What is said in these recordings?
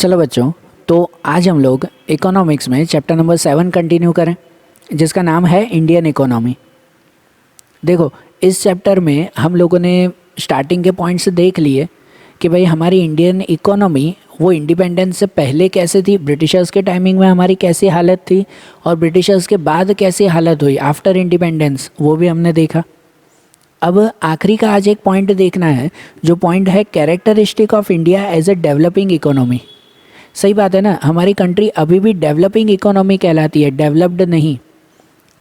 चलो बच्चों, तो आज हम लोग इकोनॉमिक्स में चैप्टर नंबर 7 कंटिन्यू करें, जिसका नाम है इंडियन इकोनॉमी। देखो, इस चैप्टर में हम लोगों ने स्टार्टिंग के पॉइंट्स देख लिए कि भाई हमारी इंडियन इकोनॉमी वो इंडिपेंडेंस से पहले कैसे थी, ब्रिटिशर्स के टाइमिंग में हमारी कैसी हालत थी और ब्रिटिशर्स के बाद कैसी हालत हुई आफ्टर इंडिपेंडेंस, वो भी हमने देखा। अब आखिरी का आज एक पॉइंट देखना है, जो पॉइंट है characteristic of India as a developing economy. सही बात है ना, हमारी कंट्री अभी भी डेवलपिंग इकोनॉमी कहलाती है, डेवलप्ड नहीं।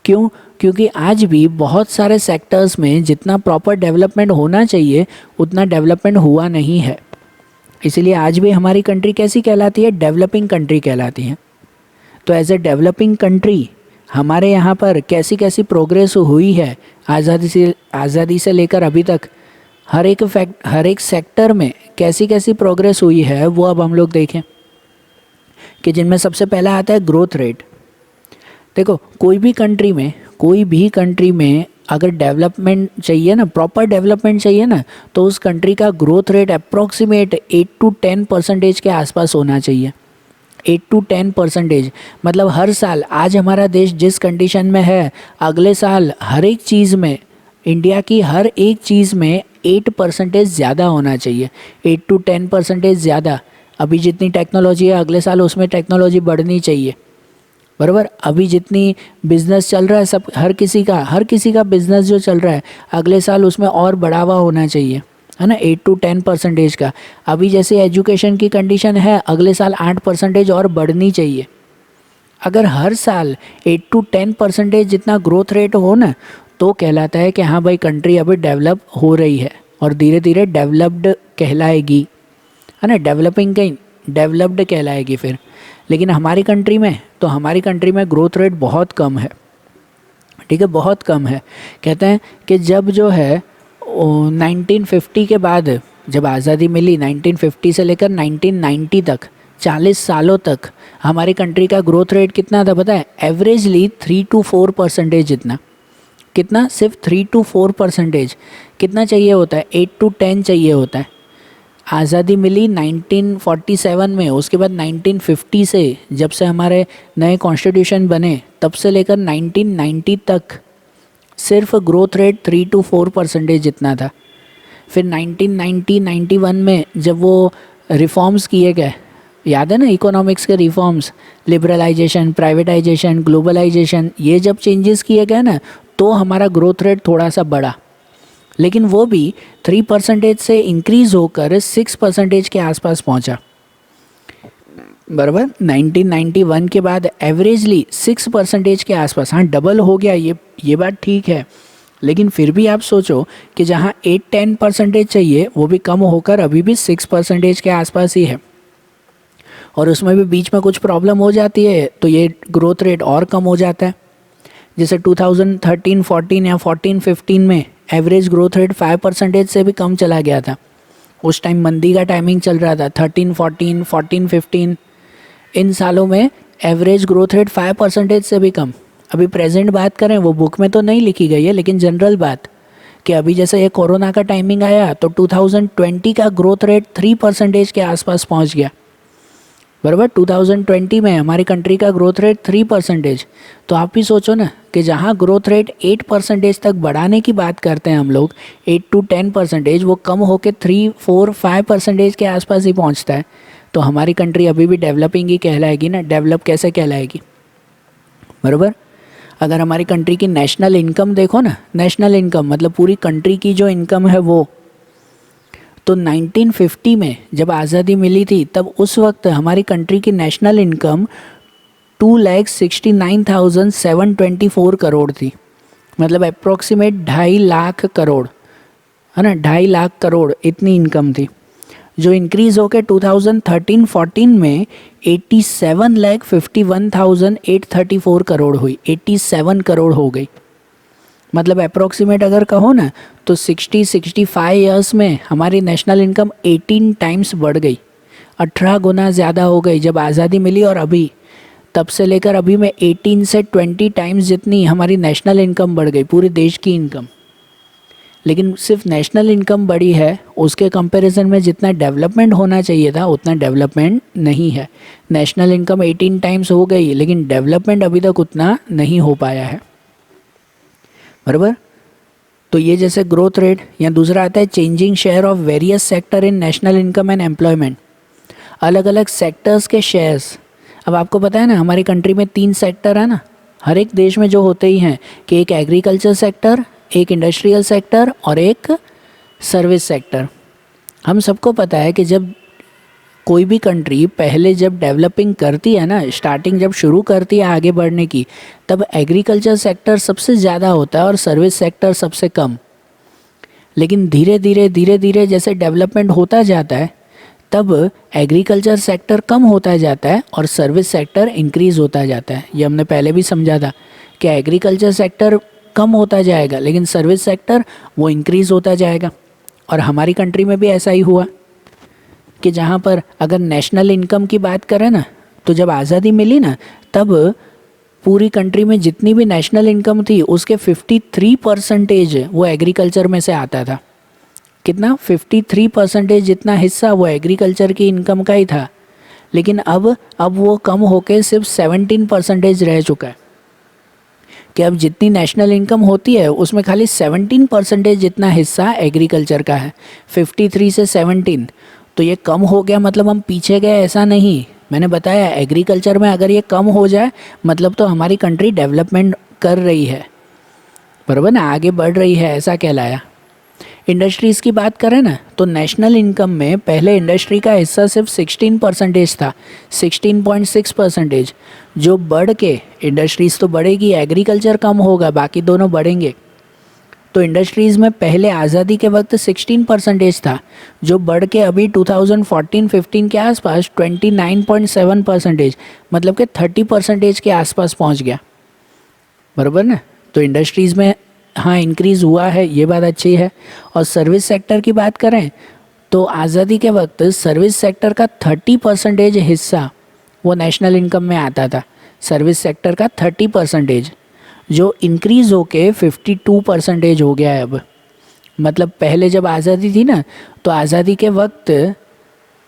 क्यों? क्योंकि आज भी बहुत सारे सेक्टर्स में जितना प्रॉपर डेवलपमेंट होना चाहिए उतना डेवलपमेंट हुआ नहीं है। इसीलिए आज भी हमारी कंट्री कैसी कहलाती है? डेवलपिंग कंट्री कहलाती है। तो एज ए डेवलपिंग कंट्री हमारे यहाँ पर कैसी कैसी प्रोग्रेस हुई है आज़ादी से लेकर अभी तक, हर एक सेक्टर में कैसी कैसी प्रोग्रेस हुई है, वो अब हम लोग देखें कि जिनमें सबसे पहला आता है ग्रोथ रेट। देखो, कोई भी कंट्री में अगर डेवलपमेंट चाहिए ना, प्रॉपर डेवलपमेंट चाहिए ना, तो उस कंट्री का ग्रोथ रेट अप्रॉक्सीमेट 8 to 10% के आसपास होना चाहिए। 8 to 10%, मतलब हर साल आज हमारा देश जिस कंडीशन में है, अगले साल हर एक चीज़ में, इंडिया की हर एक चीज़ में 8% ज़्यादा होना चाहिए। 8 to 10% ज़्यादा। अभी जितनी टेक्नोलॉजी है अगले साल उसमें टेक्नोलॉजी बढ़नी चाहिए, बराबर। अभी जितनी बिज़नेस चल रहा है, सब हर किसी का बिज़नेस जो चल रहा है अगले साल उसमें और बढ़ावा होना चाहिए, है ना, 8 to 10% का। अभी जैसे एजुकेशन की कंडीशन है, अगले साल 8% और बढ़नी चाहिए। अगर हर साल 8 to 10% जितना ग्रोथ रेट हो ना, तो कहलाता है कि हाँ भाई कंट्री अभी डेवलप हो रही है और धीरे धीरे डेवलप्ड कहलाएगी, है ना, डेवलप्ड कहलाएगी फिर। लेकिन हमारी कंट्री में ग्रोथ रेट बहुत कम है, ठीक है, बहुत कम है। कहते हैं कि जब जो है 1950 के बाद, जब आज़ादी मिली 1950 से लेकर 1990 तक, 40 सालों तक हमारी कंट्री का ग्रोथ रेट कितना था पता है? एवरेजली 3 to 4% जितना। कितना? सिर्फ 3 to 4%। कितना चाहिए होता है? 8 to 10 चाहिए होता है। आज़ादी मिली 1947 में, उसके बाद 1950 से, जब से हमारे नए कॉन्स्टिट्यूशन बने, तब से लेकर 1990 तक सिर्फ ग्रोथ रेट 3 to 4% जितना था। फिर 1990-91 में जब वो रिफॉर्म्स किए गए, याद है ना, इकोनॉमिक्स के रिफॉर्म्स, लिबरलाइजेशन, प्राइवेटाइजेशन, ग्लोबलाइजेशन, ये जब चेंजेस किए गए ना, तो हमारा ग्रोथ रेट थोड़ा सा बढ़ा। लेकिन वो भी 3% से इंक्रीज़ होकर 6% के आसपास पहुंचा, बराबर। 1991 के बाद एवरेजली 6% के आसपास, हाँ डबल हो गया, ये बात ठीक है। लेकिन फिर भी आप सोचो कि जहाँ 8-10% चाहिए, वो भी कम होकर अभी भी 6% के आसपास ही है। और उसमें भी बीच में कुछ प्रॉब्लम हो जाती है तो ये ग्रोथ रेट और कम हो जाता है। जैसे 2013-14 या 14-15 में एवरेज ग्रोथ रेट 5% से भी कम चला गया था। उस टाइम मंदी का टाइमिंग चल रहा था। 13-14, 14-15, इन सालों में एवरेज ग्रोथ रेट 5% से भी कम। अभी प्रेजेंट बात करें, वो बुक में तो नहीं लिखी गई है, लेकिन जनरल बात कि अभी जैसे ये कोरोना का टाइमिंग आया तो 2020 का ग्रोथ रेट 3% के आसपास पहुंच गया, बराबर। 2020 में हमारी कंट्री का ग्रोथ रेट 3%। तो आप भी सोचो ना कि जहाँ ग्रोथ रेट 8% तक बढ़ाने की बात करते हैं हम लोग, 8 to 10%, वो कम होकर 3, 4, 5% के आसपास ही पहुँचता है। तो हमारी कंट्री अभी भी डेवलपिंग ही कहलाएगी ना, डेवलप कैसे कहलाएगी, बराबर। अगर हमारी कंट्री की नेशनल इनकम देखो ना, नेशनल इनकम मतलब पूरी कंट्री की जो इनकम है वो, तो 1950 में जब आज़ादी मिली थी, तब उस वक्त हमारी कंट्री की नेशनल इनकम 2,69,724 करोड़ थी, मतलब अप्रॉक्सीमेट 2.5 लाख करोड़, है ना, 2.5 लाख करोड़ इतनी इनकम थी, जो इंक्रीज़ होकर 2013-14 में 87,51,834 करोड़ हुई, 87 करोड़ हो गई। मतलब अप्रॉक्सीमेट अगर कहो ना, तो 60-65 ईयर्स में हमारी नेशनल इनकम 18 टाइम्स बढ़ गई, 18 गुना ज़्यादा हो गई जब आज़ादी मिली। और अभी, तब से लेकर अभी में 18 से 20 टाइम्स जितनी हमारी नेशनल इनकम बढ़ गई, पूरे देश की इनकम। लेकिन सिर्फ नेशनल इनकम बड़ी है, उसके कंपैरिजन में जितना डेवलपमेंट होना चाहिए था उतना डेवलपमेंट नहीं है। नेशनल इनकम 18 टाइम्स हो गई, लेकिन डेवलपमेंट अभी तक उतना नहीं हो पाया है, बराबर। तो ये जैसे ग्रोथ रेट, या दूसरा आता है changing share of various sector in national income and employment. अलग अलग सेक्टर्स के शेयर्स, अब आपको पता है ना हमारी कंट्री में 3 सेक्टर है ना, हर एक देश में जो होते ही हैं कि एक एग्रीकल्चर सेक्टर, एक इंडस्ट्रियल सेक्टर और एक सर्विस सेक्टर। हम सबको पता है कि जब कोई भी कंट्री पहले जब डेवलपिंग करती है ना, स्टार्टिंग जब शुरू करती है आगे बढ़ने की, तब एग्रीकल्चर सेक्टर सबसे ज़्यादा होता है और सर्विस सेक्टर सबसे कम। लेकिन धीरे धीरे जैसे डेवलपमेंट होता जाता है तब एग्रीकल्चर सेक्टर कम होता जाता है और सर्विस सेक्टर इंक्रीज़ होता जाता है। ये हमने पहले भी समझा था कि एग्रीकल्चर सेक्टर कम होता जाएगा लेकिन सर्विस सेक्टर वो इंक्रीज़ होता जाएगा। और हमारी कंट्री में भी ऐसा ही हुआ कि जहाँ पर अगर नेशनल इनकम की बात करें ना, तो जब आज़ादी मिली ना तब पूरी कंट्री में जितनी भी नेशनल इनकम थी उसके 53% वो एग्रीकल्चर में से आता था। कितना? 53% जितना हिस्सा वो एग्रीकल्चर की इनकम का ही था। लेकिन अब वो कम होके सिर्फ 17% रह चुका है कि अब जितनी नेशनल इनकम होती है उसमें खाली 17% जितना हिस्सा एग्रीकल्चर का है। 53 से 17, तो ये कम हो गया, मतलब हम पीछे गए ऐसा नहीं। मैंने बताया एग्रीकल्चर में अगर ये कम हो जाए मतलब तो हमारी कंट्री डेवलपमेंट कर रही है, बराबर ना, आगे बढ़ रही है, ऐसा कहलाया। इंडस्ट्रीज़ की बात करें ना तो नेशनल इनकम में पहले इंडस्ट्री का हिस्सा सिर्फ 16% था, 16.6%, जो बढ़ के इंडस्ट्रीज़ तो बढ़ेगी, एग्रीकल्चर कम होगा, बाकी दोनों बढ़ेंगे। तो इंडस्ट्रीज़ में पहले आज़ादी के वक्त 16% था, जो बढ़ के अभी 2014-15 के आसपास 29.7%, मतलब कि 30% के आसपास पहुंच गया, बराबर ना। तो इंडस्ट्रीज़ में हाँ इंक्रीज़ हुआ है, ये बात अच्छी है। और सर्विस सेक्टर की बात करें तो आज़ादी के वक्त सर्विस सेक्टर का 30% हिस्सा वो नेशनल इनकम में आता था। सर्विस सेक्टर का 30%, जो इंक्रीज़ होके 52% हो गया है अब। मतलब पहले जब आज़ादी थी ना तो आज़ादी के वक्त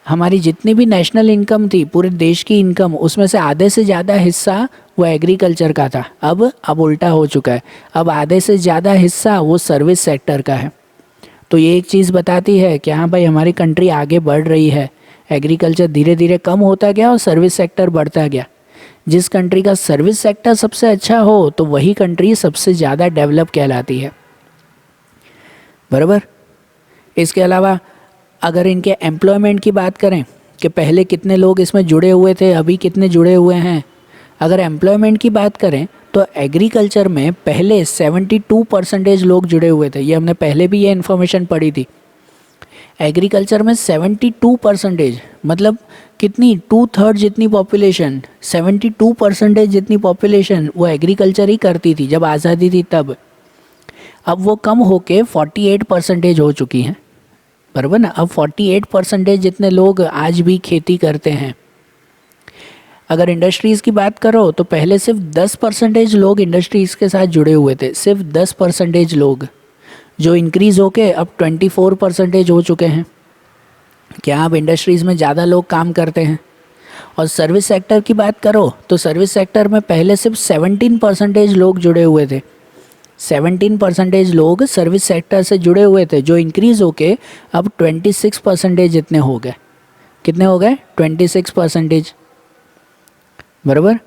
हमारी जितनी भी नेशनल इनकम थी, पूरे देश की इनकम, उसमें से आधे से ज़्यादा हिस्सा वो एग्रीकल्चर का था। अब उल्टा हो चुका है, अब आधे से ज़्यादा हिस्सा वो सर्विस सेक्टर का है। तो ये एक चीज़ बताती है कि हाँ भाई हमारी कंट्री आगे बढ़ रही है। एग्रीकल्चर धीरे धीरे कम होता गया और सर्विस सेक्टर बढ़ता गया। जिस कंट्री का सर्विस सेक्टर सबसे अच्छा हो तो वही कंट्री सबसे ज़्यादा डेवलप कहलाती है, बराबर। इसके अलावा अगर इनके एम्प्लॉयमेंट की बात करें कि पहले कितने लोग इसमें जुड़े हुए थे, अभी कितने जुड़े हुए हैं। अगर एम्प्लॉयमेंट की बात करें तो एग्रीकल्चर में पहले 72% लोग जुड़े हुए थे। ये हमने पहले भी ये इन्फॉर्मेशन पढ़ी थी। एग्रीकल्चर में 72%, मतलब कितनी, 2/3 जितनी पॉपुलेशन, 72% जितनी पॉपुलेशन वो एग्रीकल्चर ही करती थी जब आज़ादी थी तब। अब वो कम होके 48% हो चुकी हैं, बराबर ना। अब 48% जितने लोग आज भी खेती करते हैं। अगर इंडस्ट्रीज़ की बात करो तो पहले सिर्फ 10% लोग इंडस्ट्रीज़ के साथ जुड़े हुए थे, सिर्फ 10% लोग, जो इंक्रीज़ होके अब 24% हो चुके हैं। क्या अब इंडस्ट्रीज़ में ज़्यादा लोग काम करते हैं। और सर्विस सेक्टर की बात करो तो सर्विस सेक्टर में पहले सिर्फ 17% लोग जुड़े हुए थे। 17% लोग सर्विस सेक्टर से जुड़े हुए थे, जो इंक्रीज़ होके अब 26% जितने हो गए। कितने हो गए? 26%, बराबर।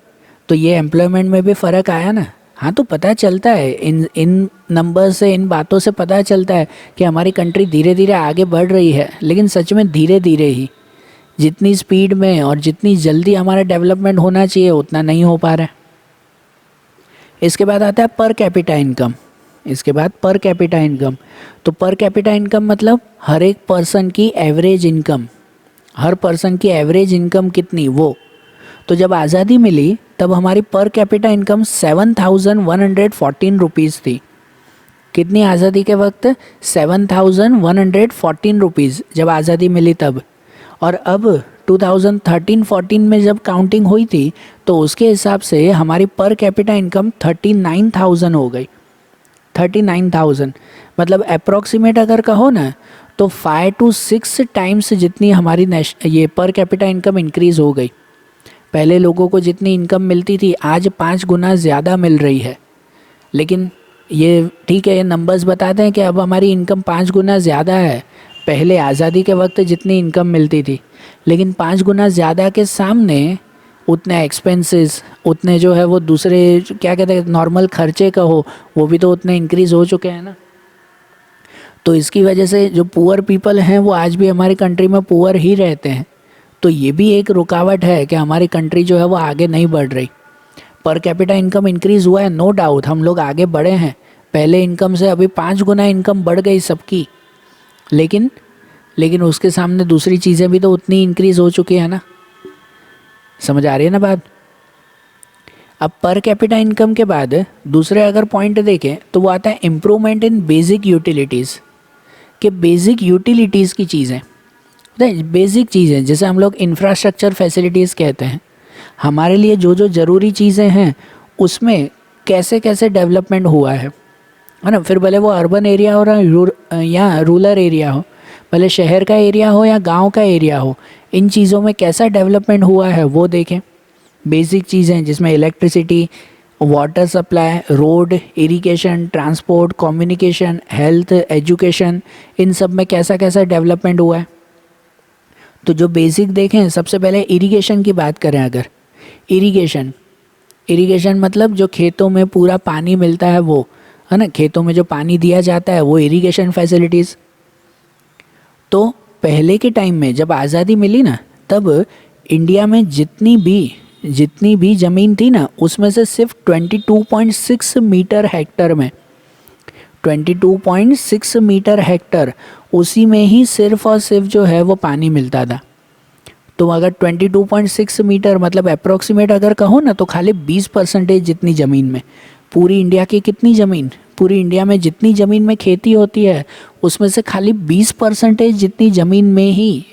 तो ये एम्प्लॉयमेंट में भी फ़र्क आया ना। हाँ, तो पता चलता है इन नंबर से, इन बातों से पता चलता है कि हमारी कंट्री धीरे धीरे आगे बढ़ रही है, लेकिन सच में धीरे धीरे ही। जितनी स्पीड में और जितनी जल्दी हमारा डेवलपमेंट होना चाहिए उतना नहीं हो पा रहा है। इसके बाद आता है पर कैपिटा इनकम। इसके बाद पर कैपिटा इनकम, तो पर कैपिटा इनकम मतलब हर एक पर्सन की एवरेज इनकम, हर पर्सन की एवरेज इनकम कितनी वो। तो जब आज़ादी मिली तब हमारी पर कैपिटा इनकम 7,114 रुपीज़ थी। कितनी आज़ादी के वक्त? 7,114 रुपीज़ जब आज़ादी मिली तब। और अब 2013-14 में जब काउंटिंग हुई थी तो उसके हिसाब से हमारी पर कैपिटा इनकम 39,000 हो गई। 39,000, मतलब अप्रॉक्सीमेट अगर कहो ना तो 5 to 6 टाइम्स जितनी हमारी ये पर कैपिटा इनकम इंक्रीज़ हो गई। पहले लोगों को जितनी इनकम मिलती थी आज 5 गुना ज़्यादा मिल रही है। लेकिन ये ठीक है, ये नंबर्स बताते हैं कि अब हमारी इनकम 5 गुना ज़्यादा है। पहले आज़ादी के वक्त जितनी इनकम मिलती थी, लेकिन 5 गुना ज़्यादा के सामने उतने एक्सपेंसेस, उतने जो है वो दूसरे क्या कहते हैं नॉर्मल खर्चे का हो, वो भी तो उतने इंक्रीज़ हो चुके हैं ना। तो इसकी वजह से जो पुअर पीपल हैं वो आज भी हमारी कंट्री में पुअर ही रहते हैं। तो ये भी एक रुकावट है कि हमारी कंट्री जो है वो आगे नहीं बढ़ रही। पर कैपिटा इनकम इंक्रीज़ हुआ है, नो डाउट हम लोग आगे बढ़े हैं, पहले इनकम से अभी 5 गुना इनकम बढ़ गई सबकी, लेकिन उसके सामने दूसरी चीज़ें भी तो उतनी इंक्रीज़ हो चुकी है ना। समझ आ रही है ना बात। अब पर कैपिटा इनकम के बाद दूसरे अगर पॉइंट देखें तो वो आता है इम्प्रूवमेंट इन बेसिक यूटिलिटीज़, कि बेसिक यूटिलिटीज़ की चीज़ें, बेसिक चीज़ें जैसे हम लोग इंफ्रास्ट्रक्चर फैसिलिटीज़ कहते हैं, हमारे लिए जो जो ज़रूरी चीज़ें हैं उसमें कैसे कैसे डेवलपमेंट हुआ है ना। फिर भले वो अर्बन एरिया हो या रूरल एरिया हो, भले शहर का एरिया हो या गांव का एरिया हो, इन चीज़ों में कैसा डेवलपमेंट हुआ है वो देखें। बेसिक चीज़ें जिसमें electricity, water supply, road, irrigation, transport, communication, health, education, इन सब में कैसा कैसा डेवलपमेंट हुआ है। तो जो बेसिक देखें, सबसे पहले इरिगेशन की बात करें अगर, इरिगेशन मतलब जो खेतों में पूरा पानी मिलता है वो, है ना, खेतों में जो पानी दिया जाता है वो इरिगेशन फैसिलिटीज़। तो पहले के टाइम में जब आज़ादी मिली ना, तब इंडिया में जितनी भी ज़मीन थी ना, उसमें से सिर्फ 22.6 मीटर हेक्टर में, 22.6 मीटर हेक्टर, उसी में ही सिर्फ और सिर्फ जो है वो पानी मिलता था। तो अगर 22.6 मीटर मतलब अप्रॉक्सीमेट अगर कहो ना तो खाली 20% जितनी ज़मीन में, पूरी इंडिया की कितनी ज़मीन, पूरी इंडिया में जितनी ज़मीन में खेती होती है उसमें से खाली 20% जितनी ज़मीन में ही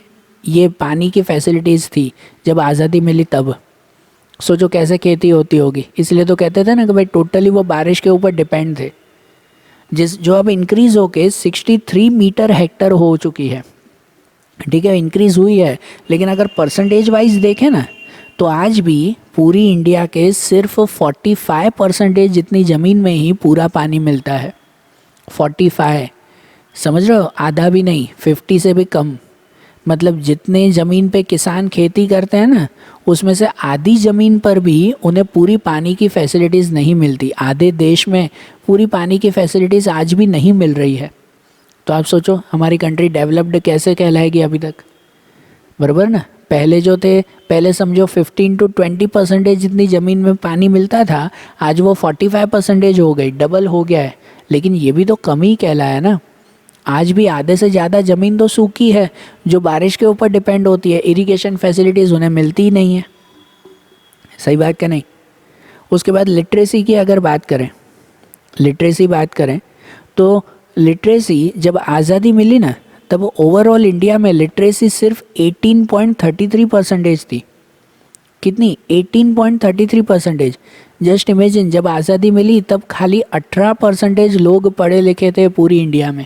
ये पानी की फैसिलिटीज़ थी जब आज़ादी मिली तब। सोचो कैसे खेती होती होगी। इसलिए तो कहते थे ना कि भाई टोटली वो बारिश के ऊपर डिपेंड थे, जो अब इंक्रीज़ होके 63 मीटर हेक्टर हो चुकी है। ठीक है, इंक्रीज़ हुई है, लेकिन अगर परसेंटेज वाइज देखें ना तो आज भी पूरी इंडिया के सिर्फ 45% जितनी ज़मीन में ही पूरा पानी मिलता है। 45, समझ रहे हो, आधा भी नहीं, 50 से भी कम। मतलब जितने ज़मीन पे किसान खेती करते हैं ना, उसमें से आधी ज़मीन पर भी उन्हें पूरी पानी की फैसिलिटीज़ नहीं मिलती। आधे देश में पूरी पानी की फैसिलिटीज़ आज भी नहीं मिल रही है। तो आप सोचो हमारी कंट्री डेवलप्ड कैसे कहलाएगी अभी तक, बराबर ना। पहले जो थे, पहले समझो 15 to 20% जितनी ज़मीन में पानी मिलता था, आज वो 45% हो गई, डबल हो गया है। लेकिन ये भी तो कमी कहलाया ना। आज भी आधे से ज़्यादा ज़मीन तो सूखी है, जो बारिश के ऊपर डिपेंड होती है, इरिगेशन फैसिलिटीज़ उन्हें मिलती ही नहीं है। सही बात क्या नहीं। उसके बाद लिटरेसी की अगर बात करें, तो लिटरेसी जब आज़ादी मिली ना, तब ओवरऑल इंडिया में लिटरेसी सिर्फ 18.33% थी। कितनी? 18.33%। जस्ट इमेजिन, जब आज़ादी मिली तब खाली 18% लोग पढ़े लिखे थे पूरी इंडिया में।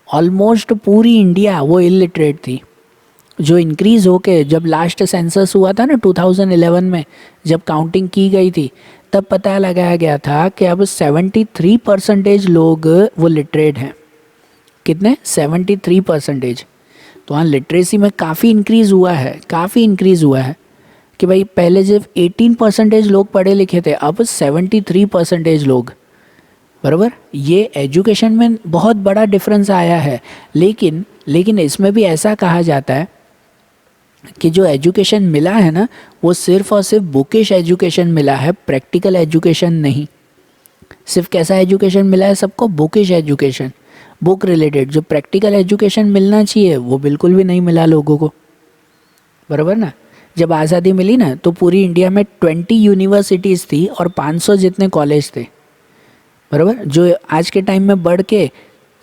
ऑलमोस्ट पूरी इंडिया वो इलिटरेट थी। जो इंक्रीज़ होके जब लास्ट सेंसस हुआ था ना 2011 में, जब काउंटिंग की गई थी, तब पता लगाया गया था कि अब 73% लोग वो लिटरेट हैं। कितने? 73%। तो हाँ, लिटरेसी में काफ़ी इंक्रीज़ हुआ है, कि भाई पहले जब 18% लोग पढ़े लिखे थे, अब 73% लोग, बराबर। ये एजुकेशन में बहुत बड़ा डिफरेंस आया है। लेकिन इसमें भी ऐसा कहा जाता है कि जो एजुकेशन मिला है ना, वो सिर्फ और सिर्फ बुकिश एजुकेशन मिला है, प्रैक्टिकल एजुकेशन नहीं। सिर्फ कैसा एजुकेशन मिला है सबको? Bookish education, book related. जो प्रैक्टिकल एजुकेशन मिलना चाहिए वो बिल्कुल भी नहीं मिला लोगों को, बराबर ना। जब आज़ादी मिली ना, तो पूरी इंडिया में 20 यूनिवर्सिटीज़ थी और 500 जितने कॉलेज थे, बराबर। जो आज के टाइम में बढ़ के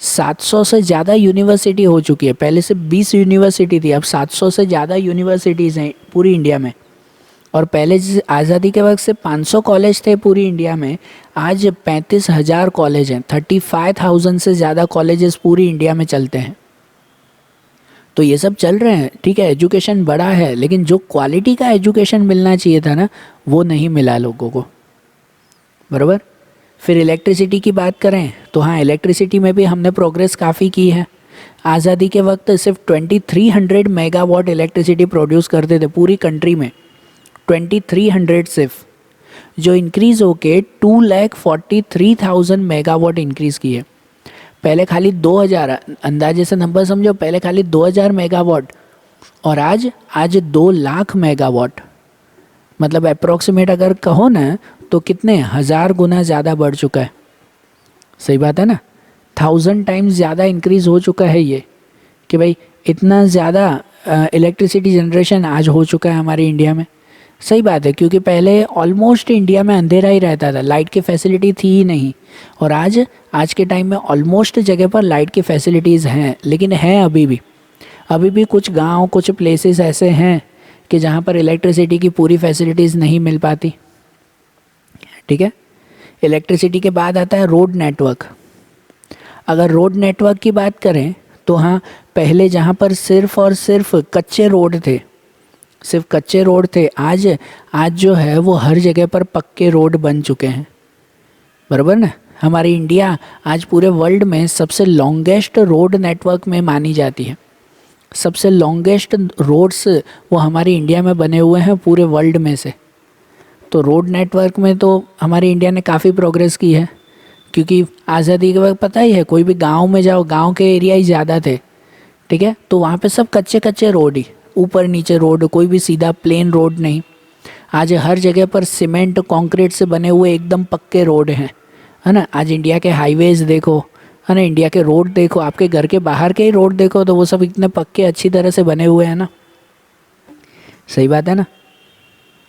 700 से ज़्यादा यूनिवर्सिटी हो चुकी है। पहले से 20 यूनिवर्सिटी थी, अब 700 से ज़्यादा यूनिवर्सिटीज़ हैं पूरी इंडिया में। और पहले आज़ादी के वक्त से 500 कॉलेज थे पूरी इंडिया में, आज 35,000 कॉलेज हैं। 35,000 से ज़्यादा कॉलेजेस पूरी इंडिया में चलते हैं। तो ये सब चल रहे हैं, ठीक है, एजुकेशन बड़ा है, लेकिन जो क्वालिटी का एजुकेशन मिलना चाहिए था ना, वो नहीं मिला लोगों को, बराबर। फिर इलेक्ट्रिसिटी की बात करें तो हाँ, इलेक्ट्रिसिटी में भी हमने प्रोग्रेस काफ़ी की है। आज़ादी के वक्त सिर्फ 2300 मेगावाट इलेक्ट्रिसिटी प्रोड्यूस करते थे पूरी कंट्री में, 2300 सिर्फ, जो इंक्रीज़ होके 2,43,000 मेगावाट इंक्रीज़ की है। पहले खाली 2000, अंदाजे से नंबर समझो, पहले खाली 2000 मेगावाट और आज 2 लाख मेगावाट। मतलब अप्रॉक्सीमेट अगर कहो ना तो कितने 1000 गुना ज़्यादा बढ़ चुका है। सही बात है ना, 1000 टाइम्स ज़्यादा इंक्रीज़ हो चुका है ये, कि भाई इतना ज़्यादा इलेक्ट्रिसिटी जनरेशन आज हो चुका है हमारी इंडिया में। सही बात है, क्योंकि पहले ऑलमोस्ट इंडिया में अंधेरा ही रहता था, लाइट की फैसिलिटी थी ही नहीं। और आज के टाइम में ऑलमोस्ट जगह पर लाइट की फैसिलिटीज़ हैं, लेकिन हैं अभी भी कुछ गांव, कुछ प्लेसेस ऐसे हैं कि जहां पर इलेक्ट्रिसिटी की पूरी फैसिलिटीज़ नहीं मिल पाती, ठीक है। इलेक्ट्रिसिटी के बाद आता है रोड नेटवर्क। अगर रोड नेटवर्क की बात करें तो हाँ, पहले जहाँ पर सिर्फ और सिर्फ कच्चे रोड थे, सिर्फ कच्चे रोड थे, आज जो है वो हर जगह पर पक्के रोड बन चुके हैं, बराबर ना। हमारी इंडिया आज पूरे वर्ल्ड में सबसे लॉन्गेस्ट रोड नेटवर्क में मानी जाती है। सबसे लॉन्गेस्ट रोड्स वो हमारी इंडिया में बने हुए हैं पूरे वर्ल्ड में से। तो रोड नेटवर्क में तो हमारी इंडिया ने काफ़ी प्रोग्रेस की है, क्योंकि आज़ादी के वक्त पता ही है, कोई भी गांव में जाओ, गांव के एरिया ही ज़्यादा थे, ठीक है, तो वहाँ पे सब कच्चे कच्चे रोड ही, ऊपर नीचे रोड, कोई भी सीधा प्लेन रोड नहीं। आज हर जगह पर सीमेंट कंक्रीट से बने हुए एकदम पक्के रोड हैं, है ना। आज इंडिया के हाईवेज़ देखो, है ना, इंडिया के रोड देखो, आपके घर के बाहर के ही रोड देखो, तो वो सब इतने पक्के अच्छी तरह से बने हुए हैं ना। सही बात है ना।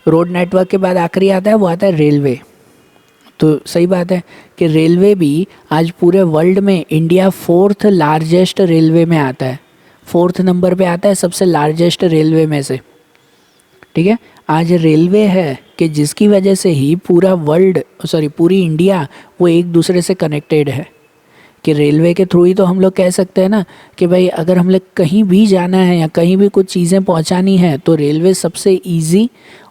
रोड नेटवर्क के बाद आखिरी आता है, वो आता है रेलवे। तो सही बात है कि रेलवे भी आज पूरे वर्ल्ड में इंडिया 4th लार्जेस्ट रेलवे में आता है, 4th नंबर पे आता है सबसे लार्जेस्ट रेलवे में से, ठीक है। आज रेलवे है कि जिसकी वजह से ही पूरी इंडिया वो एक दूसरे से कनेक्टेड है, कि रेलवे के थ्रू ही तो हम लोग कह सकते हैं ना कि भाई अगर हम लोग कहीं भी जाना है या कहीं भी कुछ चीज़ें पहुंचानी है तो रेलवे सबसे इजी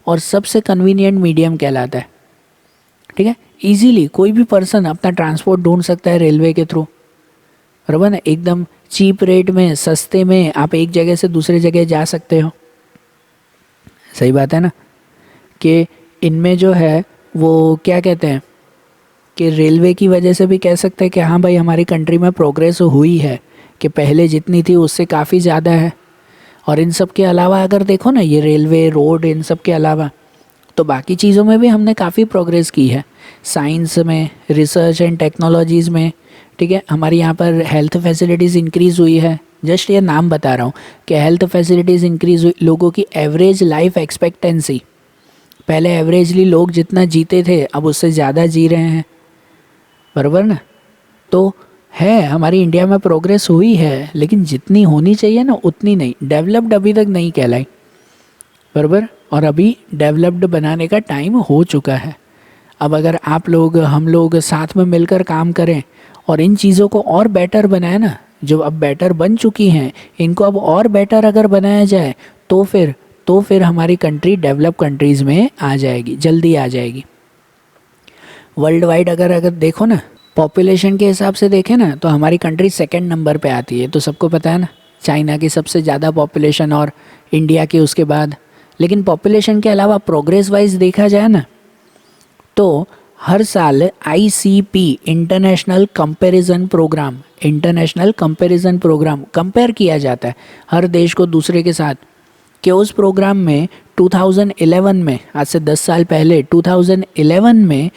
और सबसे कन्वीनियंट मीडियम कहलाता है, ठीक है। इजीली कोई भी पर्सन अपना ट्रांसपोर्ट ढूंढ सकता है रेलवे के थ्रू, बराबर ना। एकदम चीप रेट में, सस्ते में आप एक जगह से दूसरे जगह जा सकते हो। सही बात है ना, कि इनमें जो है वो क्या कहते हैं कि रेलवे की वजह से भी कह सकते हैं कि हाँ भाई हमारी कंट्री में प्रोग्रेस हुई है, कि पहले जितनी थी उससे काफ़ी ज़्यादा है। और इन सब के अलावा अगर देखो ना, ये रेलवे, रोड, इन सब के अलावा तो बाकी चीज़ों में भी हमने काफ़ी प्रोग्रेस की है। साइंस में, रिसर्च एंड टेक्नोलॉजीज़ में, ठीक है। हमारे यहाँ पर हेल्थ फैसिलिटीज़ इंक्रीज़ हुई है, जस्ट ये नाम बता रहा हूँ कि हेल्थ फैसिलिटीज़ इंक्रीज़ हुई। लोगों की एवरेज लाइफ एक्सपेक्टेंसी, पहले एवरेजली लोग जितना जीते थे अब उससे ज़्यादा जी रहे हैं, बराबर ना। तो है हमारी इंडिया में प्रोग्रेस हुई है, लेकिन जितनी होनी चाहिए ना उतनी नहीं, डेवलप्ड अभी तक नहीं कहलाई, बराबर। और अभी डेवलप्ड बनाने का टाइम हो चुका है। अब अगर आप लोग, हम लोग साथ में मिलकर काम करें और इन चीज़ों को और बेटर बनाए ना, जो अब बेटर बन चुकी हैं इनको अब और बेटर अगर बनाया जाए तो फिर हमारी कंट्री डेवलप कंट्रीज़ में आ जाएगी, जल्दी आ जाएगी। वर्ल्ड वाइड अगर देखो ना, पॉपुलेशन के हिसाब से देखें ना तो हमारी कंट्री 2nd नंबर पे आती है, तो सबको पता है ना, चाइना की सबसे ज़्यादा पॉपुलेशन और इंडिया की उसके बाद। लेकिन पॉपुलेशन के अलावा प्रोग्रेस वाइज देखा जाए ना तो हर साल ICP international comparison programme compare किया जाता है हर देश को दूसरे के साथ, कि उस प्रोग्राम में 2011 में, आज से 10 साल पहले 2011 में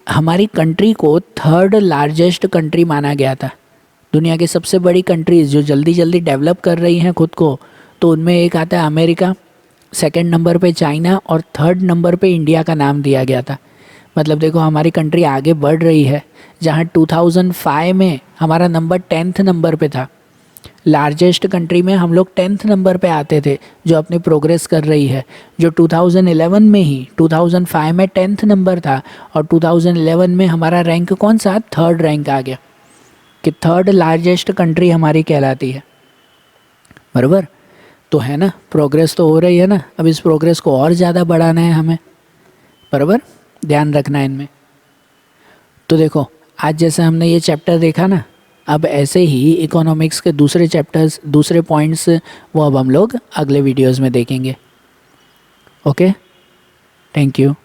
हमारी कंट्री को 3rd लार्जेस्ट कंट्री माना गया था। दुनिया की सबसे बड़ी कंट्रीज़ जो जल्दी जल्दी डेवलप कर रही हैं खुद को, तो उनमें एक आता है अमेरिका, 2nd नंबर पे चाइना और 3rd नंबर पे इंडिया का नाम दिया गया था। मतलब देखो हमारी कंट्री आगे बढ़ रही है। जहाँ 2005 में हमारा नंबर 10th नंबर पे था, लार्जेस्ट कंट्री में हम लोग 10th नंबर पे आते थे, जो अपनी प्रोग्रेस कर रही है, जो 2011 में ही 2005 में 10th नंबर था और 2011 में हमारा रैंक कौन सा, 3rd रैंक आ गया कि 3rd लार्जेस्ट कंट्री हमारी कहलाती है। बराबर, तो है ना, प्रोग्रेस तो हो रही है ना। अब इस प्रोग्रेस को और ज़्यादा बढ़ाना है हमें, बराबर, ध्यान रखना है इनमें। तो देखो आज जैसे हमने ये चैप्टर देखा ना, अब ऐसे ही इकोनॉमिक्स के दूसरे चैप्टर्स, दूसरे पॉइंट्स, वो अब हम लोग अगले वीडियोस में देखेंगे। Okay, thank you.